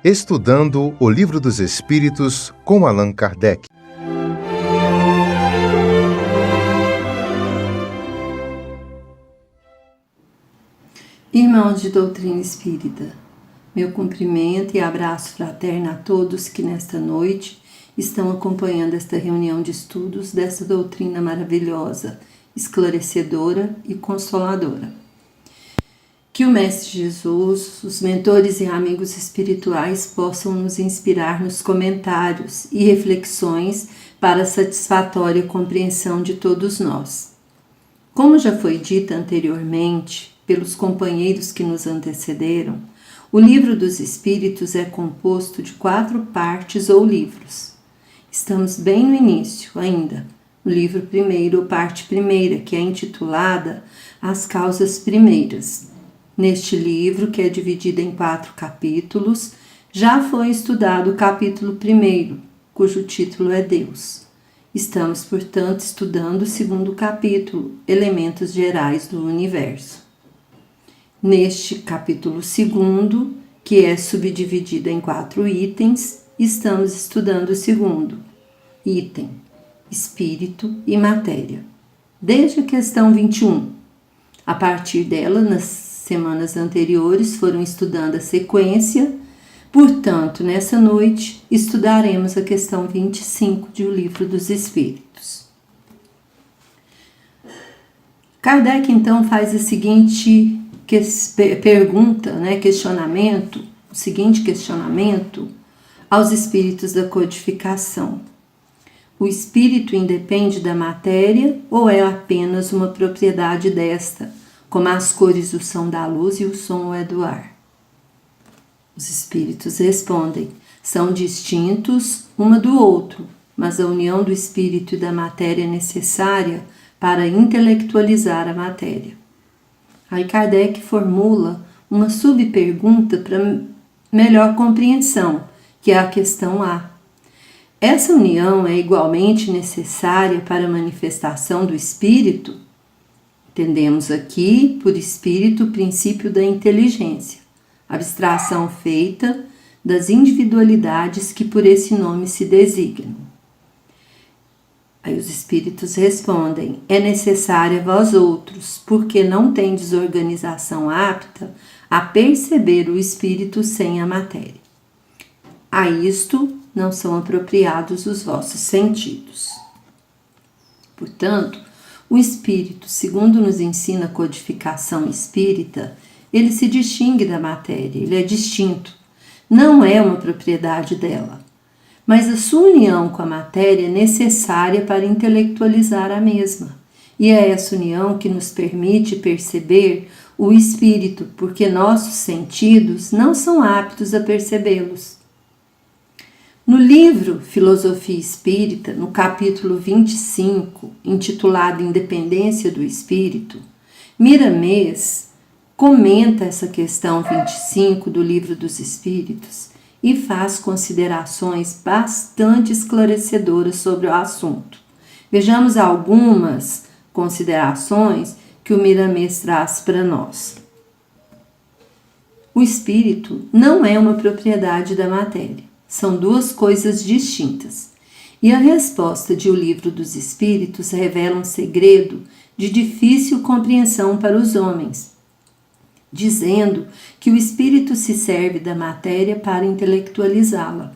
Estudando o Livro dos Espíritos com Allan Kardec. Irmãos de doutrina espírita, meu cumprimento e abraço fraterno a todos que nesta noite estão acompanhando esta reunião de estudos dessa doutrina maravilhosa, esclarecedora e consoladora. Que o Mestre Jesus, os mentores e amigos espirituais possam nos inspirar nos comentários e reflexões para a satisfatória compreensão de todos nós. Como já foi dito anteriormente pelos companheiros que nos antecederam, o Livro dos Espíritos é composto de 4 partes ou livros. Estamos bem no início ainda, no livro primeiro ou parte primeira, que é intitulada As Causas Primeiras. Neste livro, que é dividido em 4 capítulos, já foi estudado o capítulo 1, cujo título é Deus. Estamos, portanto, estudando o 2º capítulo, Elementos Gerais do Universo. Neste capítulo 2, que é subdividido em 4 itens, estamos estudando o 2º item, Espírito e Matéria, desde a questão 21. A partir dela, nas semanas anteriores, foram estudando a sequência. Portanto, nessa noite, estudaremos a questão 25 do Livro dos Espíritos. Kardec, então, faz a seguinte pergunta, questionamento, o seguinte questionamento aos espíritos da codificação. O espírito independe da matéria ou é apenas uma propriedade desta, como as cores o são da luz e o som é do ar? Os espíritos respondem: são distintos uma do outro, mas a união do espírito e da matéria é necessária para intelectualizar a matéria. Aí Kardec formula uma subpergunta para melhor compreensão, que é a questão A. Essa união é igualmente necessária para a manifestação do espírito? Entendemos aqui, por espírito, o princípio da inteligência, abstração feita das individualidades que por esse nome se designam. Aí os espíritos respondem: é necessária vós outros, porque não tendes organização apta a perceber o espírito sem a matéria. A isto não são apropriados os vossos sentidos. Portanto, o espírito, segundo nos ensina a codificação espírita, ele se distingue da matéria, ele é distinto, não é uma propriedade dela. Mas a sua união com a matéria é necessária para intelectualizar a mesma. E é essa união que nos permite perceber o espírito, porque nossos sentidos não são aptos a percebê-los. No livro Filosofia Espírita, no capítulo 25, intitulado Independência do Espírito, Miramês comenta essa questão 25 do Livro dos Espíritos e faz considerações bastante esclarecedoras sobre o assunto. Vejamos algumas considerações que o Miramês traz para nós. O espírito não é uma propriedade da matéria, são 2 coisas distintas. E a resposta de O Livro dos Espíritos revela um segredo de difícil compreensão para os homens, dizendo que o espírito se serve da matéria para intelectualizá-la.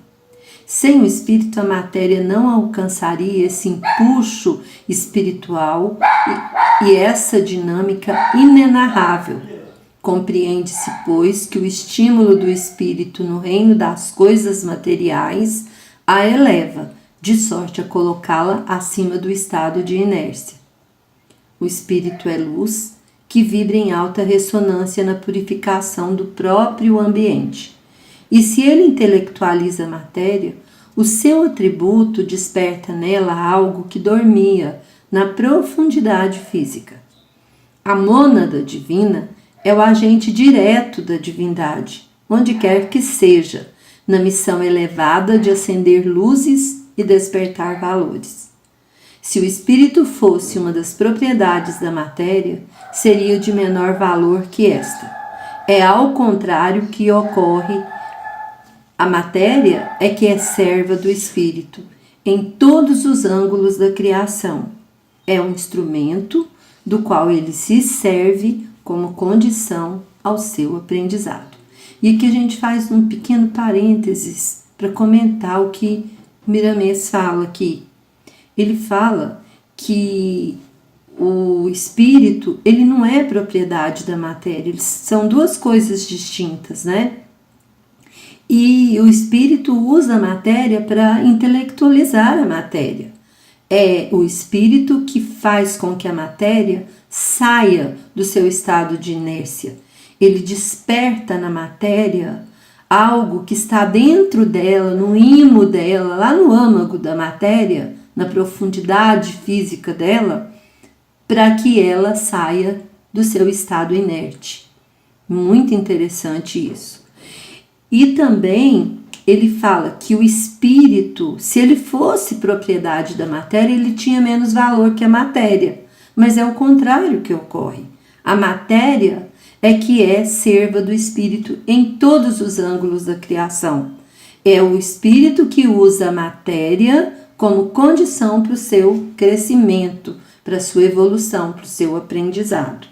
Sem o espírito, a matéria não alcançaria esse empuxo espiritual e essa dinâmica inenarrável. Compreende-se, pois, que o estímulo do espírito no reino das coisas materiais a eleva, de sorte a colocá-la acima do estado de inércia. O espírito é luz que vibra em alta ressonância na purificação do próprio ambiente. E se ele intelectualiza a matéria, o seu atributo desperta nela algo que dormia na profundidade física. A mônada divina é o agente direto da divindade, onde quer que seja, na missão elevada de acender luzes e despertar valores. Se o espírito fosse uma das propriedades da matéria, seria de menor valor que esta. É ao contrário que ocorre A matéria é que é serva do espírito em todos os ângulos da criação. É um instrumento do qual ele se serve como condição ao seu aprendizado. E aqui a gente faz um pequeno parênteses para comentar o que Miramês fala aqui. Ele fala que o espírito, ele não é propriedade da matéria, eles são duas coisas distintas, né? E o espírito usa a matéria para intelectualizar a matéria. É o espírito que faz com que a matéria saia do seu estado de inércia. Ele desperta na matéria algo que está dentro dela, no imo dela, lá no âmago da matéria, na profundidade física dela, para que ela saia do seu estado inerte. Muito interessante isso. E também ele fala que o espírito, se ele fosse propriedade da matéria, ele tinha menos valor que a matéria. Mas é o contrário que ocorre. A matéria é que é serva do espírito em todos os ângulos da criação. É o espírito que usa a matéria como condição para o seu crescimento, para a sua evolução, para o seu aprendizado.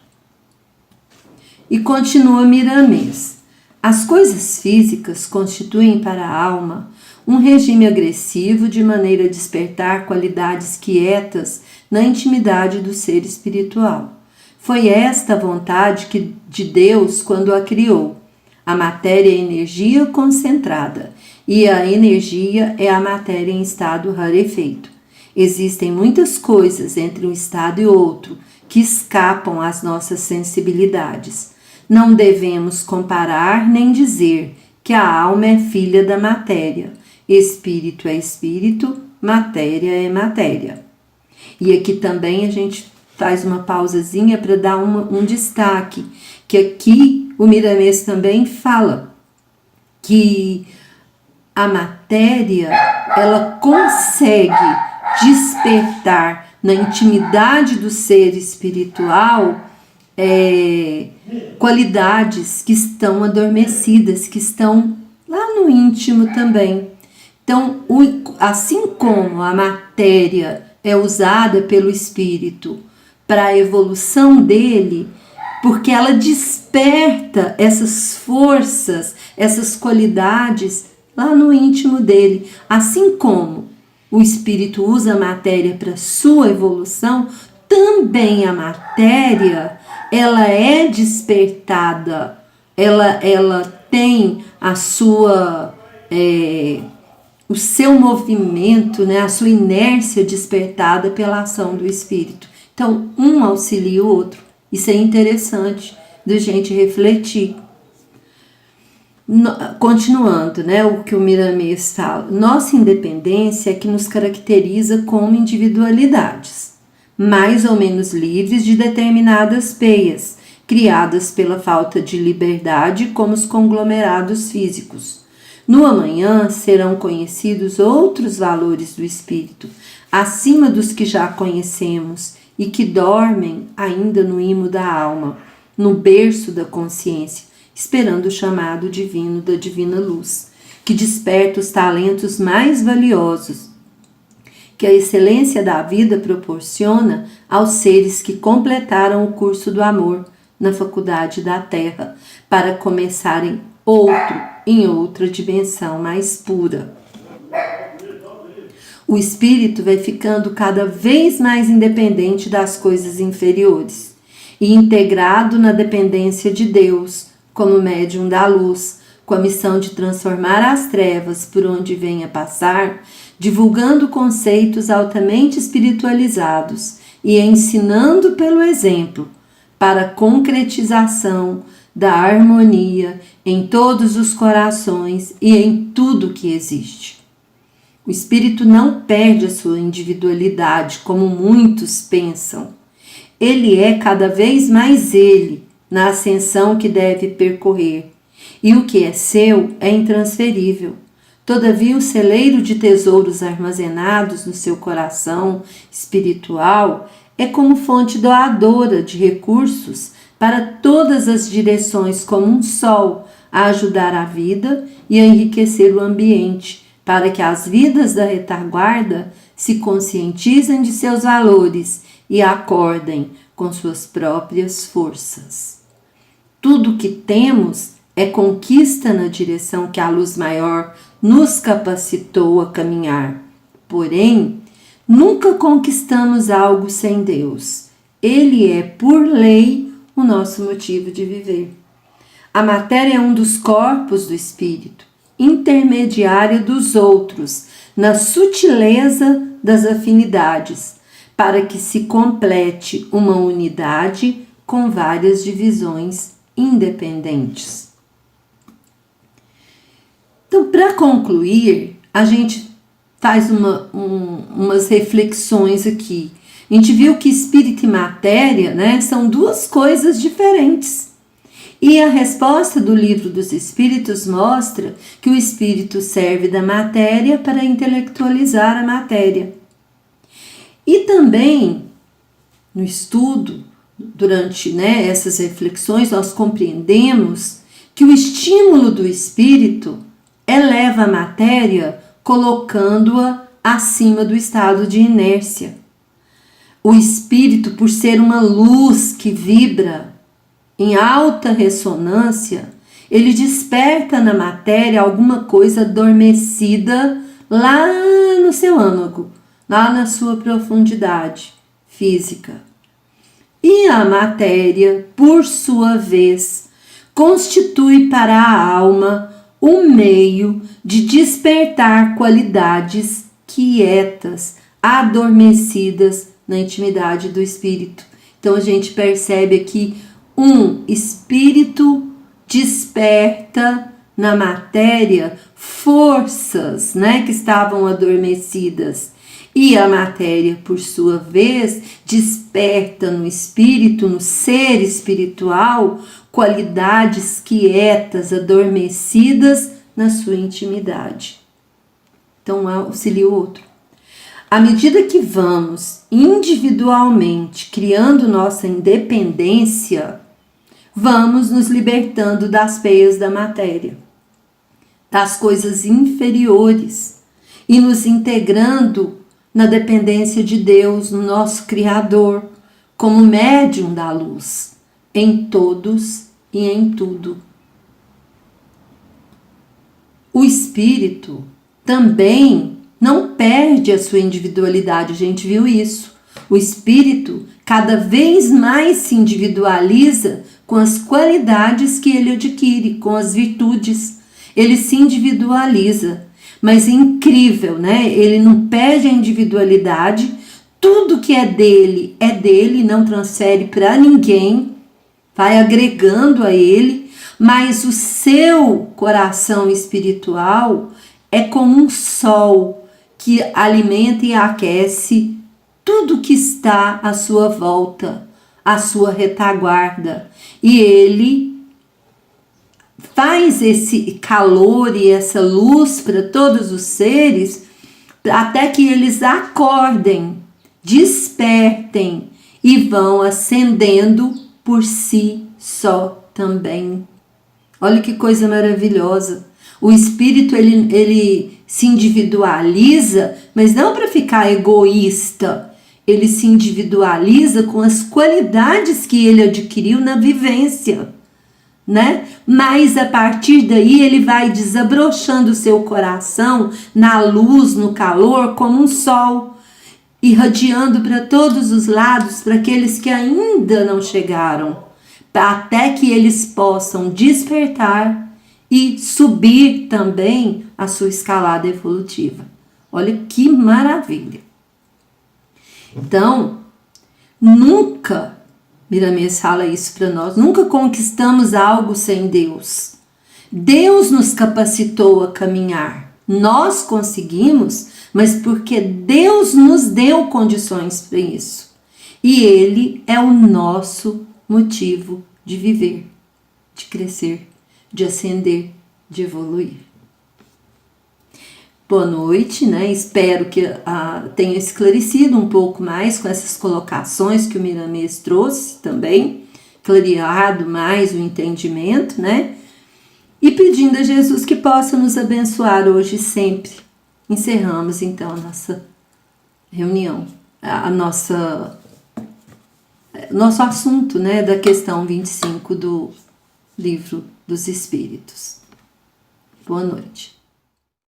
E continua Miramês. As coisas físicas constituem para a alma um regime agressivo de maneira a despertar qualidades quietas na intimidade do ser espiritual. Foi esta a vontade de Deus quando a criou. A matéria é energia concentrada e a energia é a matéria em estado rarefeito. Existem muitas coisas entre um estado e outro que escapam às nossas sensibilidades. Não devemos comparar nem dizer que a alma é filha da matéria. Espírito é espírito, matéria é matéria. E aqui também a gente faz uma pausazinha para dar um destaque, que aqui o Miramês também fala que a matéria, ela consegue despertar na intimidade do ser espiritual qualidades que estão adormecidas, que estão lá no íntimo também. Então, assim como a matéria é usada pelo espírito para a evolução dele, porque ela desperta essas forças, essas qualidades lá no íntimo dele. Assim como o espírito usa a matéria para sua evolução, também a matéria, ela é despertada, ela tem a sua, o seu movimento, né, a sua inércia despertada pela ação do espírito. Então, um auxilia o outro. Isso é interessante da gente refletir. Continuando, né, o que o Miramês fala. Nossa independência é que nos caracteriza como individualidades, mais ou menos livres de determinadas peias, criadas pela falta de liberdade, como os conglomerados físicos. No amanhã serão conhecidos outros valores do espírito, acima dos que já conhecemos e que dormem ainda no imo da alma, no berço da consciência, esperando o chamado divino da divina luz, que desperta os talentos mais valiosos que a excelência da vida proporciona aos seres que completaram o curso do amor na faculdade da Terra, para começarem outro em outra dimensão mais pura. O espírito vai ficando cada vez mais independente das coisas inferiores e integrado na dependência de Deus, como médium da luz, com a missão de transformar as trevas por onde venha passar, divulgando conceitos altamente espiritualizados e ensinando pelo exemplo para a concretização da harmonia em todos os corações e em tudo que existe. O espírito não perde a sua individualidade, como muitos pensam. Ele é cada vez mais ele, na ascensão que deve percorrer, e o que é seu é intransferível. Todavia, o celeiro de tesouros armazenados no seu coração espiritual é como fonte doadora de recursos para todas as direções como um sol, a ajudar a vida e a enriquecer o ambiente, para que as vidas da retaguarda se conscientizem de seus valores e acordem com suas próprias forças. Tudo que temos é conquista na direção que a luz maior nos capacitou a caminhar. Porém, nunca conquistamos algo sem Deus. Ele é, por lei, o nosso motivo de viver. A matéria é um dos corpos do espírito, intermediário dos outros, na sutileza das afinidades, para que se complete uma unidade com várias divisões independentes. Então, para concluir, a gente faz umas reflexões aqui. A gente viu que espírito e matéria, né, são duas coisas diferentes. E a resposta do Livro dos Espíritos mostra que o espírito serve da matéria para intelectualizar a matéria. E também, no estudo, durante, né, essas reflexões, nós compreendemos que o estímulo do espírito eleva a matéria, colocando-a acima do estado de inércia. O espírito, por ser uma luz que vibra em alta ressonância, ele desperta na matéria alguma coisa adormecida lá no seu âmago, lá na sua profundidade física. E a matéria, por sua vez, constitui para a alma um meio de despertar qualidades quietas, adormecidas na intimidade do espírito. Então a gente percebe aqui um espírito desperta na matéria forças, né, que estavam adormecidas. E a matéria, por sua vez, desperta no espírito, no ser espiritual, qualidades quietas, adormecidas na sua intimidade. Então, um auxilia o outro. À medida que vamos individualmente criando nossa independência, vamos nos libertando das peias da matéria, das coisas inferiores, e nos integrando na dependência de Deus, no nosso Criador, como médium da luz, em todos e em tudo. O espírito também não perde a sua individualidade, a gente viu isso. O espírito cada vez mais se individualiza com as qualidades que ele adquire, com as virtudes. Ele se individualiza, mas é incrível, né? Ele não perde a individualidade, tudo que é dele, não transfere para ninguém, vai agregando a ele, mas o seu coração espiritual é como um sol que alimenta e aquece tudo que está à sua volta, à sua retaguarda. E ele faz esse calor e essa luz para todos os seres, até que eles acordem, despertem e vão acendendo por si só também. Olha que coisa maravilhosa. O espírito ele se individualiza, mas não para ficar egoísta. Ele se individualiza com as qualidades que ele adquiriu na vivência, né? Mas a partir daí ele vai desabrochando o seu coração na luz, no calor, como um sol, irradiando para todos os lados, para aqueles que ainda não chegaram, até que eles possam despertar e subir também a sua escalada evolutiva. Olha que maravilha! Então, nunca, Miramês fala isso para nós, nunca conquistamos algo sem Deus. Deus nos capacitou a caminhar. Nós conseguimos, mas porque Deus nos deu condições para isso. E Ele é o nosso motivo de viver, de crescer, de ascender, de evoluir. Boa noite, né? Espero que tenha esclarecido um pouco mais com essas colocações que o Miramês trouxe também, clareado mais o entendimento, né? E pedindo a Jesus que possa nos abençoar hoje e sempre. Encerramos então a nossa reunião, nosso assunto, né, da questão 25 do Livro dos Espíritos. Boa noite.